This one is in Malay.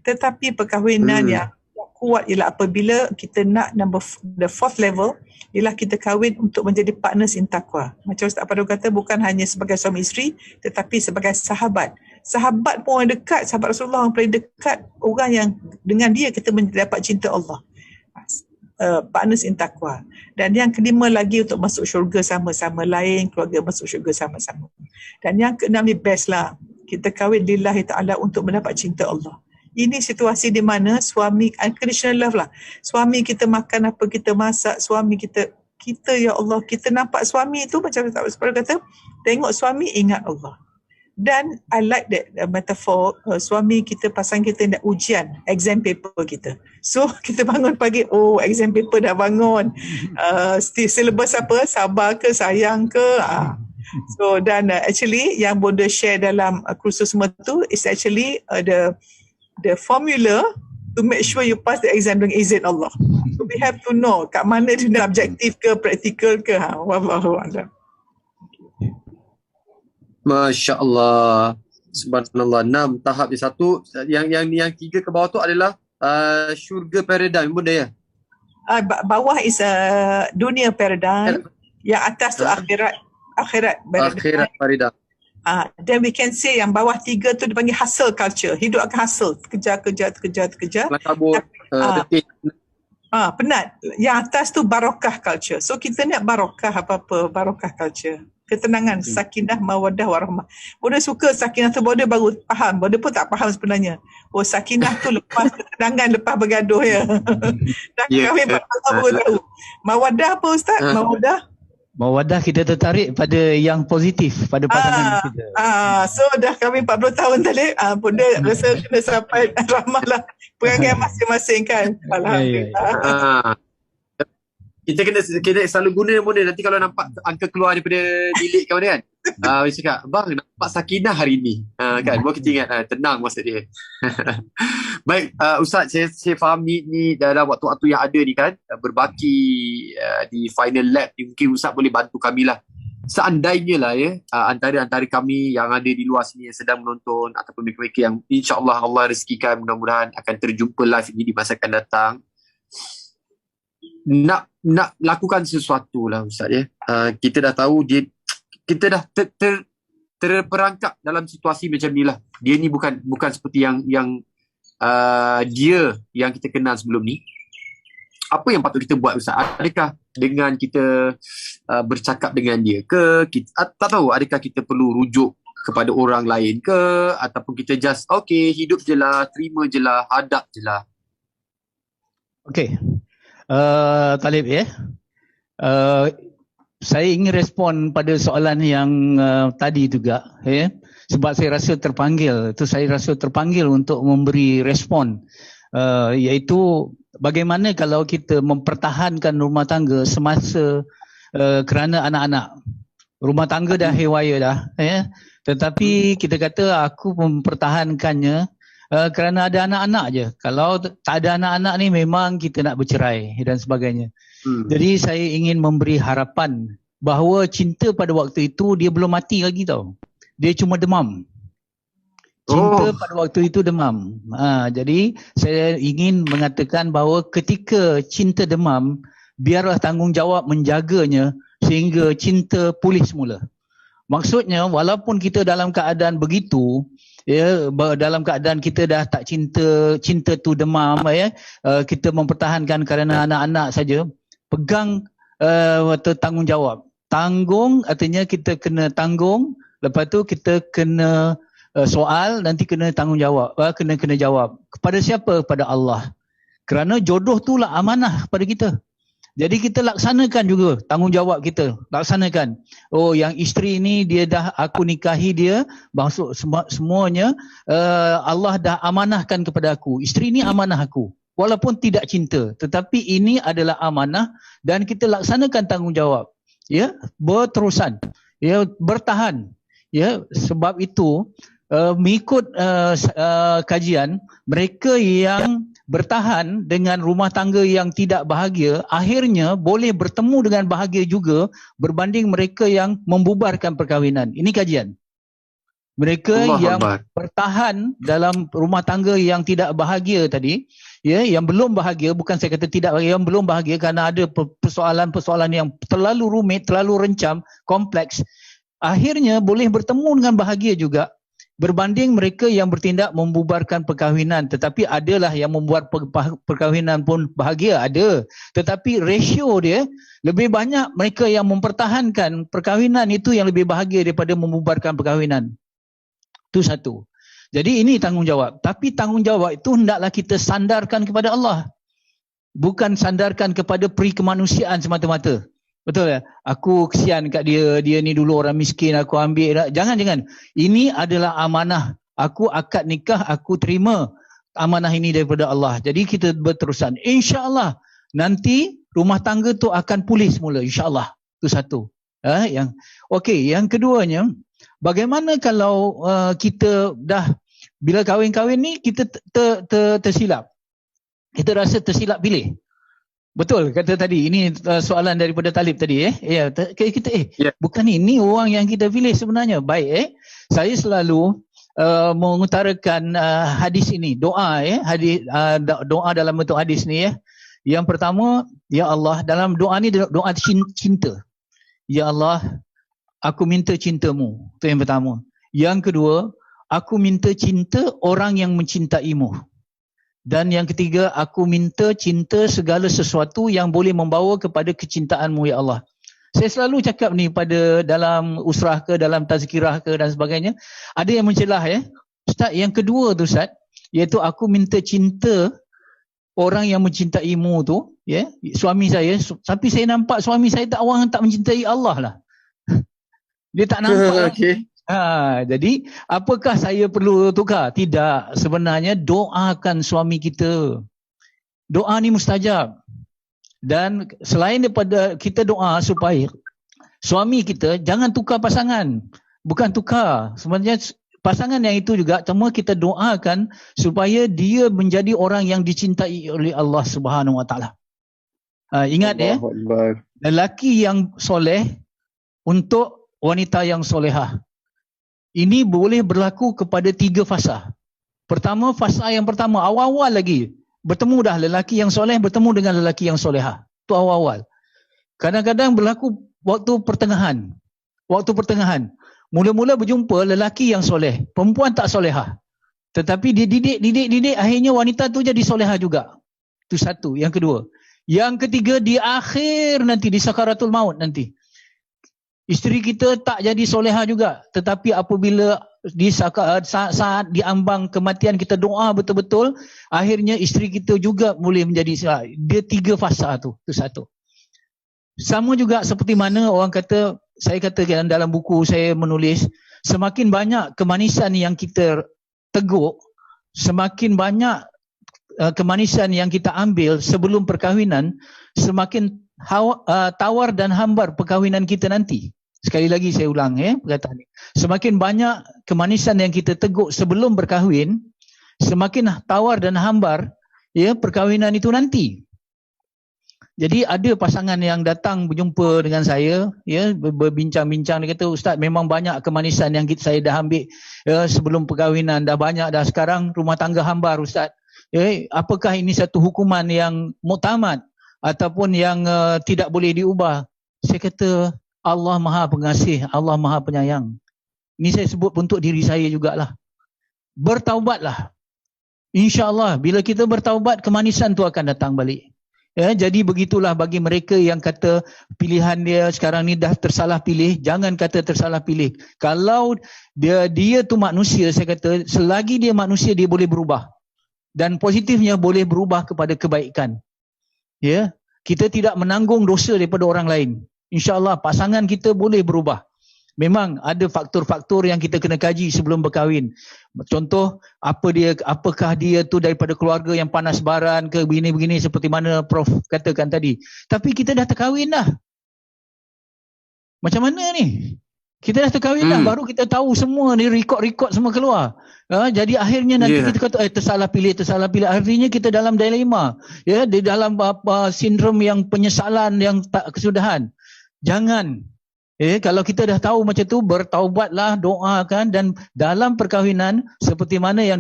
Tetapi perkahwinan yang kuat ialah apabila kita nak the fourth level ialah kita kahwin untuk menjadi partners in taqwa. Macam Ustaz Fadul kata, bukan hanya sebagai suami isteri tetapi sebagai sahabat. Sahabat pun orang dekat, sahabat Rasulullah yang paling dekat, orang yang dengan dia kita dapat cinta Allah. Partners in taqwa. Dan yang kelima lagi untuk masuk syurga sama-sama, lain keluarga masuk syurga sama-sama. Dan yang keenam ni best lah, kita kahwin lillahi ta'ala untuk mendapat cinta Allah. Ini situasi di mana suami, unconditional love lah. Suami kita makan apa, kita masak, suami kita ya Allah, kita nampak suami itu macam Ustaz kata, tengok suami ingat Allah. Dan I like that metaphor, suami kita, pasangan kita nak ujian, exam paper kita. So kita bangun pagi, exam paper dah bangun. Syllabus apa, sabar ke, sayang ke. So dan actually yang Bonda share dalam kursus semua tu is actually the formula to make sure you pass the exam dengan izin Allah. So we have to know kat mana dia objektif ke, praktikal ke. Wallahu a'lam. Masya Allah, subhanallah. 6 tahap yang satu, yang 3 ke bawah tu adalah syurga paradigm, Bunda ya? Bawah is dunia paradigm, yang atas tu akhirat paradigm. Then we can say yang bawah 3 tu dipanggil hustle culture, hidup akan hustle, kejar. Penat. Yang atas tu barakah culture. So kita nak barakah apa-apa, barakah culture. Ketenangan, sakinah, mawaddah, warahmah. Bonda suka sakinah tu, Bonda baru faham. Bonda pun tak faham sebenarnya. Sakinah tu lepas ketenangan, lepas bergaduh ya. Dah kami baru tahu. Mawaddah apa Ustaz? Mawaddah kita tertarik pada yang positif, pada pasangan kita. So dah kami 40 tahun tadi, Bonda rasa kena sampai rahmah lah perangai masing-masing kan. Alhamdulillah. Kita kena selalu guna Bunda, nanti kalau nampak angka keluar daripada delete kan kan. Dia cakap, bang nampak sakinah hari ni. Kan, baru kita ingat tenang maksud dia. Baik, Ustaz, saya faham ni dalam waktu-waktu yang ada ni kan, berbaki di final lap ni, mungkin Ustaz boleh bantu kami lah. Seandainya lah ya, antara kami yang ada di luar sini yang sedang menonton ataupun mereka yang insyaAllah Allah rezekikan, mudah-mudahan akan terjumpa live ini di masa akan datang, nak lakukan sesuatu lah Ustaz ya. Kita dah tahu kita dah terperangkap dalam situasi macam ni lah. Dia ni bukan seperti yang dia yang kita kenal sebelum ni. Apa yang patut kita buat Ustaz? Adakah dengan kita bercakap dengan dia ke? Tak tahu, adakah kita perlu rujuk kepada orang lain ke? Ataupun kita just hidup je lah, terima je lah, hadap je lah. Talib ya. Saya ingin respon pada soalan yang tadi juga ya. Sebab saya rasa terpanggil untuk memberi respon, iaitu bagaimana kalau kita mempertahankan rumah tangga semasa kerana anak-anak. Rumah tangga dah haywire dah ya. Tetapi kita kata aku mempertahankannya kerana ada anak-anak je. Kalau tak ada anak-anak ni memang kita nak bercerai dan sebagainya. Jadi saya ingin memberi harapan bahawa cinta pada waktu itu dia belum mati lagi tau. Dia cuma demam. Cinta pada waktu itu demam. Jadi saya ingin mengatakan bahawa ketika cinta demam, biarlah tanggungjawab menjaganya sehingga cinta pulih semula. Maksudnya walaupun kita dalam keadaan begitu, ya, dalam keadaan kita dah tak cinta tu demam ya, kita mempertahankan kerana anak-anak saja, pegang tanggungjawab. Tanggung artinya kita kena tanggung, lepas tu kita kena soal, nanti kena tanggungjawab, kena jawab. Kepada siapa? Kepada Allah. Kerana jodoh tu lah amanah pada kita. Jadi kita laksanakan juga tanggungjawab kita, laksanakan. Yang isteri ni dia dah aku nikahi dia, maksud semuanya Allah dah amanahkan kepada aku. Isteri ni amanah aku. Walaupun tidak cinta, tetapi ini adalah amanah dan kita laksanakan tanggungjawab. Ya, berterusan. Ya, bertahan. Ya, sebab itu mengikut kajian, mereka yang bertahan dengan rumah tangga yang tidak bahagia, akhirnya boleh bertemu dengan bahagia juga berbanding mereka yang membubarkan perkahwinan. Ini kajian. Mereka Allah yang Akbar. bertahan dalam rumah tangga yang tidak bahagia tadi, ya, yang belum bahagia, bukan saya kata tidak bahagia, yang belum bahagia kerana ada persoalan-persoalan yang terlalu rumit, terlalu rencam, kompleks, akhirnya boleh bertemu dengan bahagia juga, berbanding mereka yang bertindak membubarkan perkahwinan. Tetapi adalah yang membuat perkahwinan pun bahagia, ada. Tetapi rasio dia lebih banyak mereka yang mempertahankan perkahwinan itu yang lebih bahagia daripada membubarkan perkahwinan. Itu satu. Jadi ini tanggungjawab. Tapi tanggungjawab itu hendaklah kita sandarkan kepada Allah. Bukan sandarkan kepada peri kemanusiaan semata-mata. Betul ya? Aku kesian kat dia, dia ni dulu orang miskin, aku ambil. Jangan. Ini adalah amanah. Aku akad nikah, aku terima amanah ini daripada Allah. Jadi kita berterusan. InsyaAllah nanti rumah tangga tu akan pulih semula. InsyaAllah. Itu satu. Yang keduanya, bagaimana kalau kita dah, bila kahwin-kahwin ni kita tersilap. Kita rasa tersilap pilih. Betul kata tadi, ini soalan daripada Talib tadi kita bukan ini orang yang kita pilih sebenarnya. Baik saya selalu mengutarakan hadis ini, doa hadis, doa dalam bentuk hadis ni Yang pertama, ya Allah, dalam doa ni doa cinta. Ya Allah, aku minta cintamu. Itu yang pertama. Yang kedua, aku minta cinta orang yang mencintaimu. Dan yang ketiga, aku minta cinta segala sesuatu yang boleh membawa kepada kecintaanmu, ya Allah. Saya selalu cakap ni pada dalam usrah ke, dalam tazkirah ke dan sebagainya. Ada yang mencelah Ustaz, yang kedua tu Ustaz, iaitu aku minta cinta orang yang mencintaimu tu, suami saya. Tapi saya nampak suami saya orang tak mencintai Allah lah. Dia tak nampak. Okay. Jadi apakah saya perlu tukar? Tidak. Sebenarnya doakan suami kita. Doa ni mustajab. Dan selain daripada kita doa supaya suami kita jangan tukar pasangan. Bukan tukar. Sebenarnya pasangan yang itu juga cuma kita doakan supaya dia menjadi orang yang dicintai oleh Allah Subhanahu Wa Taala. Ingat lelaki yang soleh untuk wanita yang solehah. Ini boleh berlaku kepada 3 fasa. Pertama, fasa yang pertama, awal-awal lagi. Bertemu dah lelaki yang soleh bertemu dengan lelaki yang solehah. Itu awal-awal. Kadang-kadang berlaku waktu pertengahan. Mula-mula berjumpa lelaki yang soleh. Perempuan tak solehah. Tetapi dia didik, akhirnya wanita tu jadi solehah juga. Itu satu. Yang kedua. Yang ketiga, di akhir nanti, di sakaratul maut nanti. Isteri kita tak jadi solehah juga. Tetapi apabila saat diambang kematian kita doa betul-betul, akhirnya isteri kita juga boleh menjadi solehah. Dia 3 fasa tu. Itu satu. Sama juga seperti mana orang kata, saya katakan dalam buku saya menulis, semakin banyak kemanisan yang kita teguk, semakin banyak kemanisan yang kita ambil sebelum perkahwinan, semakin tawar dan hambar perkahwinan kita nanti. Sekali lagi saya ulang perkataan ini. Semakin banyak kemanisan yang kita teguk sebelum berkahwin, semakin tawar dan hambar perkahwinan itu nanti. Jadi ada pasangan yang datang berjumpa dengan saya, berbincang-bincang, dia kata, Ustaz, memang banyak kemanisan yang saya dah ambil sebelum perkahwinan, dah banyak dah, sekarang rumah tangga hambar, Ustaz. Apakah ini satu hukuman yang muktamad ataupun yang tidak boleh diubah? Saya kata, Allah Maha Pengasih, Allah Maha Penyayang. Ini saya sebut untuk diri saya jugalah. Bertaubatlah. InsyaAllah bila kita bertaubat, kemanisan tu akan datang balik. Jadi begitulah bagi mereka yang kata pilihan dia sekarang ni dah tersalah pilih, jangan kata tersalah pilih. Kalau dia tu manusia, saya kata selagi dia manusia dia boleh berubah. Dan positifnya boleh berubah kepada kebaikan. Kita tidak menanggung dosa daripada orang lain. InsyaAllah pasangan kita boleh berubah. Memang ada faktor-faktor yang kita kena kaji sebelum berkahwin. Contoh, apakah dia tu daripada keluarga yang panas baran ke begini-begini seperti mana Prof katakan tadi. Tapi kita dah terkahwin dah. Macam mana ni? Kita dah terkahwin dah, baru kita tahu semua ni, rekod-rekod semua keluar. Jadi akhirnya nanti kita kata tersalah pilih. Artinya kita dalam dilema. Di dalam sindrom yang penyesalan yang tak kesudahan. Jangan. Kalau kita dah tahu macam tu, bertaubatlah, doakan, dan dalam perkahwinan seperti mana yang